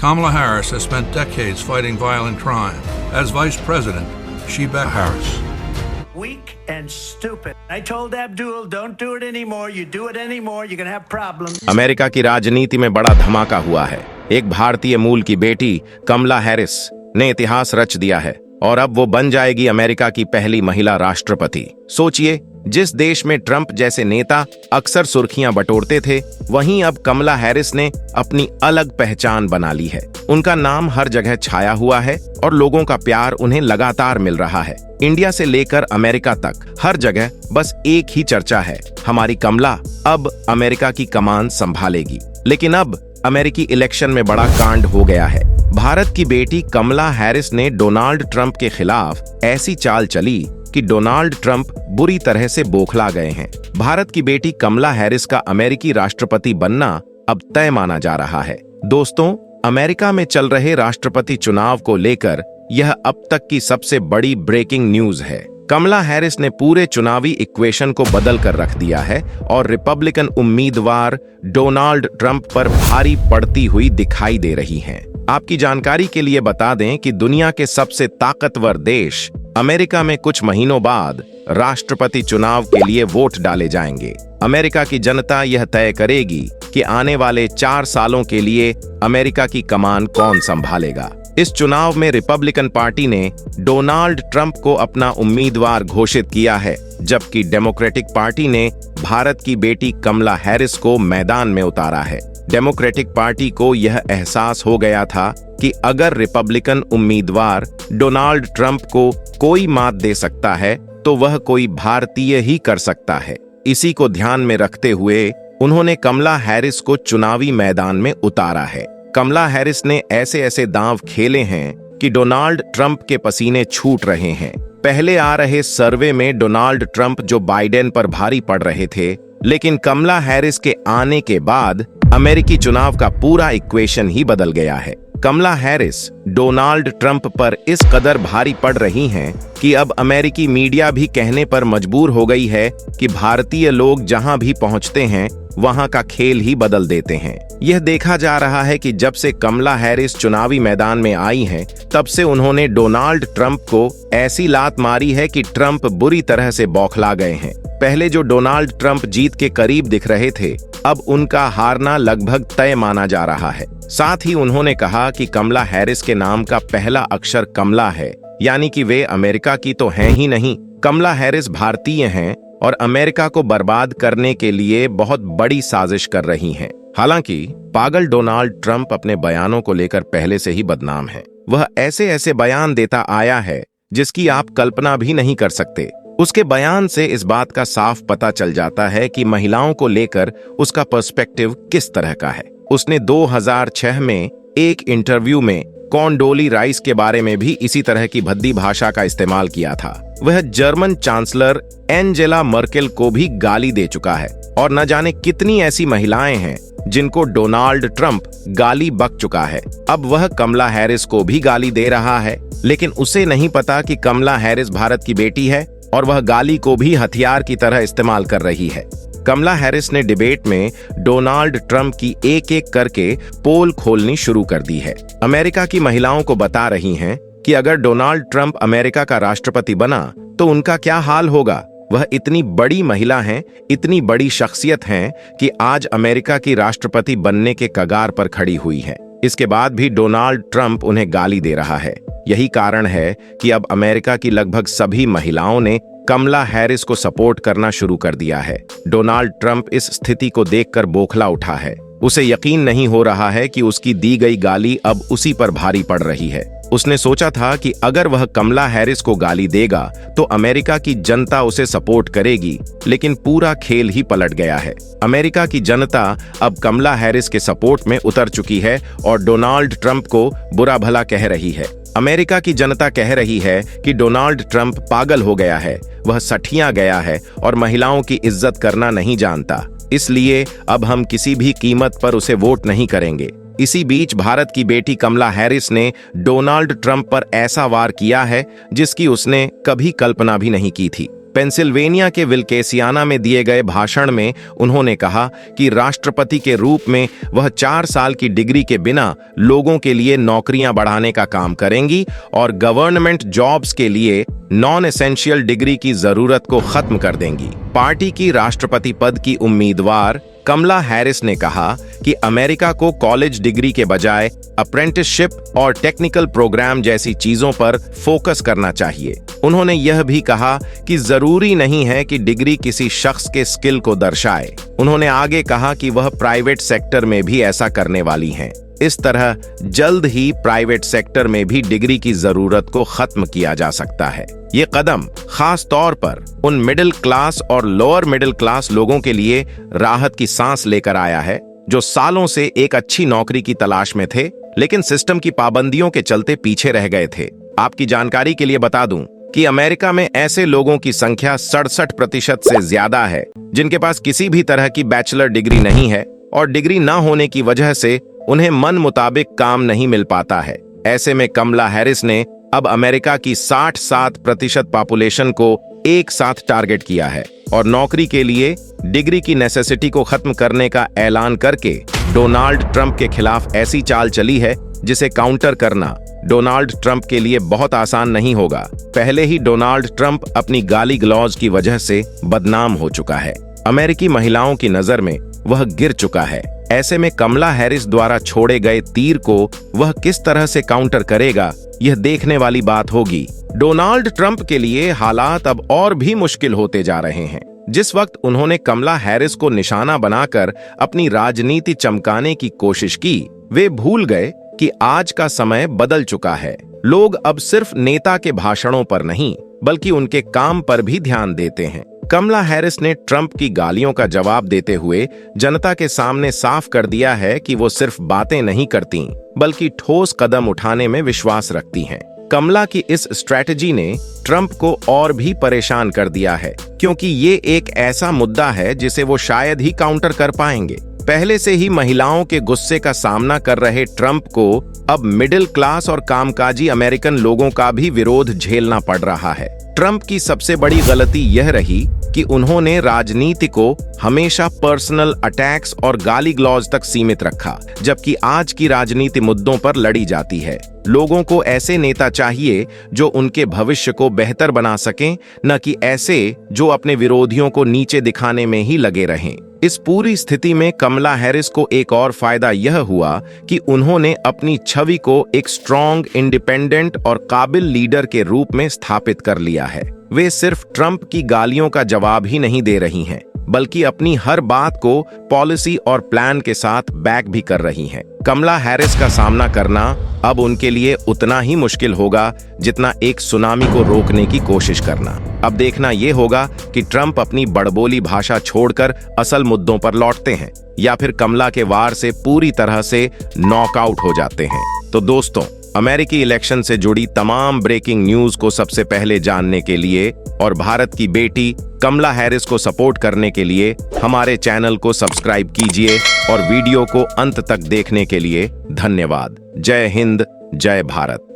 Kamala Harris has spent decades fighting violent crime. As Vice President, she backed Harris. Weak and stupid. I told Abdul, don't do it anymore. You do it anymore, you're gonna have problems. America की राजनीति में बड़ा धमाका हुआ है। एक भारतीय मूल की बेटी कमला हैरिस ने इतिहास रच दिया है और अब वो बन जाएगी अमेरिका की पहली महिला राष्ट्रपति। सोचिए, जिस देश में ट्रंप जैसे नेता अक्सर सुर्खियां बटोरते थे, वहीं अब कमला हैरिस ने अपनी अलग पहचान बना ली है। उनका नाम हर जगह छाया हुआ है और लोगों का प्यार उन्हें लगातार मिल रहा है। इंडिया से लेकर अमेरिका तक हर जगह बस एक ही चर्चा है, हमारी कमला अब अमेरिका की कमान संभालेगी। लेकिन अब अमेरिकी इलेक्शन में बड़ा कांड हो गया है। भारत की बेटी कमला हैरिस ने डोनाल्ड ट्रंप के खिलाफ ऐसी चाल चली कि डोनाल्ड ट्रंप बुरी तरह से बौखला गए हैं। भारत की बेटी कमला हैरिस का अमेरिकी राष्ट्रपति बनना अब तय माना जा रहा है। दोस्तों, अमेरिका में चल रहे राष्ट्रपति चुनाव को लेकर यह अब तक की सबसे बड़ी ब्रेकिंग न्यूज है। कमला हैरिस ने पूरे चुनावी इक्वेशन को बदल कर रख दिया है और रिपब्लिकन उम्मीदवार डोनाल्ड ट्रंप पर भारी पड़ती हुई दिखाई दे रही हैं। आपकी जानकारी के लिए बता दें कि दुनिया के सबसे ताकतवर देश अमेरिका में कुछ महीनों बाद राष्ट्रपति चुनाव के लिए वोट डाले जाएंगे। अमेरिका की जनता यह तय करेगी कि आने वाले 4 सालों के लिए अमेरिका की कमान कौन संभालेगा। इस चुनाव में रिपब्लिकन पार्टी ने डोनाल्ड ट्रंप को अपना उम्मीदवार घोषित किया है, जबकि डेमोक्रेटिक पार्टी ने भारत की बेटी कमला हैरिस को मैदान में उतारा है। डेमोक्रेटिक पार्टी को यह एहसास हो गया था कि अगर रिपब्लिकन उम्मीदवार डोनाल्ड ट्रंप को कोई मात दे सकता है तो वह कोई भारतीय ही कर सकता है। इसी को ध्यान में रखते हुए उन्होंने कमला हैरिस को चुनावी मैदान में उतारा है। कमला हैरिस ने ऐसे ऐसे दांव खेले हैं कि डोनाल्ड ट्रंप के पसीने छूट रहे हैं। पहले आ रहे सर्वे में डोनाल्ड ट्रंप जो बाइडेन पर भारी पड़ रहे थे, लेकिन कमला हैरिस के आने के बाद अमेरिकी चुनाव का पूरा इक्वेशन ही बदल गया है। कमला हैरिस डोनाल्ड ट्रंप पर इस कदर भारी पड़ रही हैं कि अब अमेरिकी मीडिया भी कहने पर मजबूर हो गई है कि भारतीय लोग जहां भी पहुंचते हैं वहां का खेल ही बदल देते हैं। यह देखा जा रहा है कि जब से कमला हैरिस चुनावी मैदान में आई हैं, तब से उन्होंने डोनाल्ड ट्रंप को ऐसी लात मारी है कि ट्रंप बुरी तरह से बौखला गए हैं। पहले जो डोनाल्ड ट्रंप जीत के करीब दिख रहे थे, अब उनका हारना लगभग तय माना जा रहा है। साथ ही उन्होंने कहा कि कमला हैरिस के नाम का पहला अक्षर कमला है, यानी कि वे अमेरिका की तो हैं ही नहीं, कमला हैरिस भारतीय हैं और अमेरिका को बर्बाद करने के लिए बहुत बड़ी साजिश कर रही हैं। हालांकि पागल डोनाल्ड ट्रंप अपने बयानों को लेकर पहले से ही बदनाम है। वह ऐसे ऐसे बयान देता आया है जिसकी आप कल्पना भी नहीं कर सकते। उसके बयान से इस बात का साफ पता चल जाता है कि महिलाओं को लेकर उसका पर्सपेक्टिव किस तरह का है। उसने 2006 में एक इंटरव्यू में कॉन्डोली राइस के बारे में भी इसी तरह की भद्दी भाषा का इस्तेमाल किया था। वह जर्मन चांसलर एंजेला मर्केल को भी गाली दे चुका है और न जाने कितनी ऐसी महिलाएं हैं जिनको डोनाल्ड ट्रंप गाली बक चुका है। अब वह कमला हैरिस को भी गाली दे रहा है, लेकिन उसे नहीं पता कि कमला हैरिस भारत की बेटी है और वह गाली को भी हथियार की तरह इस्तेमाल कर रही है। कमला हैरिस ने डिबेट में डोनाल्ड ट्रंप की एक एक करके पोल खोलनी शुरू कर दी है। अमेरिका की महिलाओं को बता रही हैं कि अगर डोनाल्ड ट्रंप अमेरिका का राष्ट्रपति बना तो उनका क्या हाल होगा। वह इतनी बड़ी महिला हैं, इतनी बड़ी शख्सियत हैं कि आज अमेरिका की राष्ट्रपति बनने के कगार पर खड़ी हुई है। इसके बाद भी डोनाल्ड ट्रंप उन्हें गाली दे रहा है। यही कारण है कि अब अमेरिका की लगभग सभी महिलाओं ने कमला हैरिस को सपोर्ट करना शुरू कर दिया है। डोनाल्ड ट्रंप इस स्थिति को देखकर बौखला उठा है। उसे यकीन नहीं हो रहा है कि उसकी दी गई गाली अब उसी पर भारी पड़ रही है। उसने सोचा था कि अगर वह कमला हैरिस को गाली देगा तो अमेरिका की जनता उसे सपोर्ट करेगी, लेकिन पूरा खेल ही पलट गया है। अमेरिका की जनता अब कमला हैरिस के सपोर्ट में उतर चुकी है और डोनाल्ड ट्रंप को बुरा भला कह रही है। अमेरिका की जनता कह रही है कि डोनाल्ड ट्रंप पागल हो गया है, वह सठिया गया है और महिलाओं की इज्जत करना नहीं जानता, इसलिए अब हम किसी भी कीमत पर उसे वोट नहीं करेंगे। इसी बीच भारत की बेटी कमला हैरिस ने डोनाल्ड ट्रंप पर ऐसा वार किया है जिसकी उसने कभी कल्पना भी नहीं की थी। पेंसिल्वेनिया के विल्केसियाना में दिए गए भाषण में उन्होंने कहा कि राष्ट्रपति के रूप में वह 4 साल की डिग्री के बिना लोगों के लिए नौकरियां बढ़ाने का काम करेंगी और गवर्नमेंट जॉब्स के लिए नॉन एसेंशियल डिग्री की जरूरत को खत्म कर देंगी। पार्टी की राष्ट्रपति पद की उम्मीदवार कमला हैरिस ने कहा कि अमेरिका को कॉलेज डिग्री के बजाय अप्रेंटिसशिप और टेक्निकल प्रोग्राम जैसी चीजों पर फोकस करना चाहिए। उन्होंने यह भी कहा कि जरूरी नहीं है कि डिग्री किसी शख्स के स्किल को दर्शाए। उन्होंने आगे कहा कि वह प्राइवेट सेक्टर में भी ऐसा करने वाली हैं। इस तरह जल्द ही प्राइवेट सेक्टर में भी डिग्री की जरूरत को खत्म किया जा सकता है। ये कदम खास तौर पर उन मिडिल क्लास और लोअर मिडिल क्लास लोगों के लिए राहत की सांस लेकर आया है जो सालों से एक अच्छी नौकरी की तलाश में थे लेकिन सिस्टम की पाबंदियों के चलते पीछे रह गए थे। आपकी जानकारी के लिए बता दूं कि अमेरिका में ऐसे लोगों की संख्या 67% से ज्यादा है जिनके पास किसी भी तरह की बैचलर डिग्री नहीं है और डिग्री न होने की वजह से उन्हें मन मुताबिक काम नहीं मिल पाता है। ऐसे में कमला हैरिस ने अब अमेरिका की 67% पॉपुलेशन को एक साथ टारगेट किया है और नौकरी के लिए डिग्री की नेसेसिटी को खत्म करने का ऐलान करके डोनाल्ड ट्रंप के खिलाफ ऐसी चाल चली है जिसे काउंटर करना डोनाल्ड ट्रंप के लिए बहुत आसान नहीं होगा। पहले ही डोनाल्ड ट्रंप अपनी गाली गलौज की वजह से बदनाम हो चुका है। अमेरिकी महिलाओं की नजर में वह गिर चुका है। ऐसे में कमला हैरिस द्वारा छोड़े गए तीर को वह किस तरह से काउंटर करेगा, यह देखने वाली बात होगी। डोनाल्ड ट्रंप के लिए हालात अब और भी मुश्किल होते जा रहे हैं। जिस वक्त उन्होंने कमला हैरिस को निशाना बनाकर अपनी राजनीति चमकाने की कोशिश की, वे भूल गए कि आज का समय बदल चुका है। लोग अब सिर्फ नेता के भाषणों पर नहीं बल्कि उनके काम पर भी ध्यान देते हैं। कमला हैरिस ने ट्रंप की गालियों का जवाब देते हुए जनता के सामने साफ कर दिया है कि वो सिर्फ बातें नहीं करती बल्कि ठोस कदम उठाने में विश्वास रखती हैं। कमला की इस स्ट्रैटेजी ने ट्रंप को और भी परेशान कर दिया है क्योंकि ये एक ऐसा मुद्दा है जिसे वो शायद ही काउंटर कर पाएंगे। पहले से ही महिलाओं के गुस्से का सामना कर रहे ट्रंप को अब मिडिल क्लास और कामकाजी अमेरिकन लोगों का भी विरोध झेलना पड़ रहा है। ट्रंप की सबसे बड़ी गलती यह रही कि उन्होंने राजनीति को हमेशा पर्सनल अटैक्स और गाली गलौज तक सीमित रखा, जबकि आज की राजनीति मुद्दों पर लड़ी जाती है। लोगों को ऐसे नेता चाहिए जो उनके भविष्य को बेहतर बना सकें, न कि ऐसे जो अपने विरोधियों को नीचे दिखाने में ही लगे रहें। इस पूरी स्थिति में कमला हैरिस को एक और फायदा यह हुआ कि उन्होंने अपनी छवि को एक स्ट्रॉन्ग, इंडिपेंडेंट और काबिल लीडर के रूप में स्थापित कर लिया है। वे सिर्फ ट्रंप की गालियों का जवाब ही नहीं दे रही हैं, बल्कि अपनी हर बात को पॉलिसी और प्लान के साथ बैक भी कर रही हैं। कमला हैरिस का सामना करना अब उनके लिए उतना ही मुश्किल होगा जितना एक सुनामी को रोकने की कोशिश करना। अब देखना यह होगा कि ट्रंप अपनी बड़बोली भाषा छोड़कर असल मुद्दों पर लौटते हैं या फिर कमला के वार से पूरी तरह से नॉकआउट हो जाते हैं। तो दोस्तों, अमेरिकी इलेक्शन से जुड़ी तमाम ब्रेकिंग न्यूज को सबसे पहले जानने के लिए और भारत की बेटी कमला हैरिस को सपोर्ट करने के लिए हमारे चैनल को सब्सक्राइब कीजिए और वीडियो को अंत तक देखने के लिए धन्यवाद। जय हिंद, जय भारत।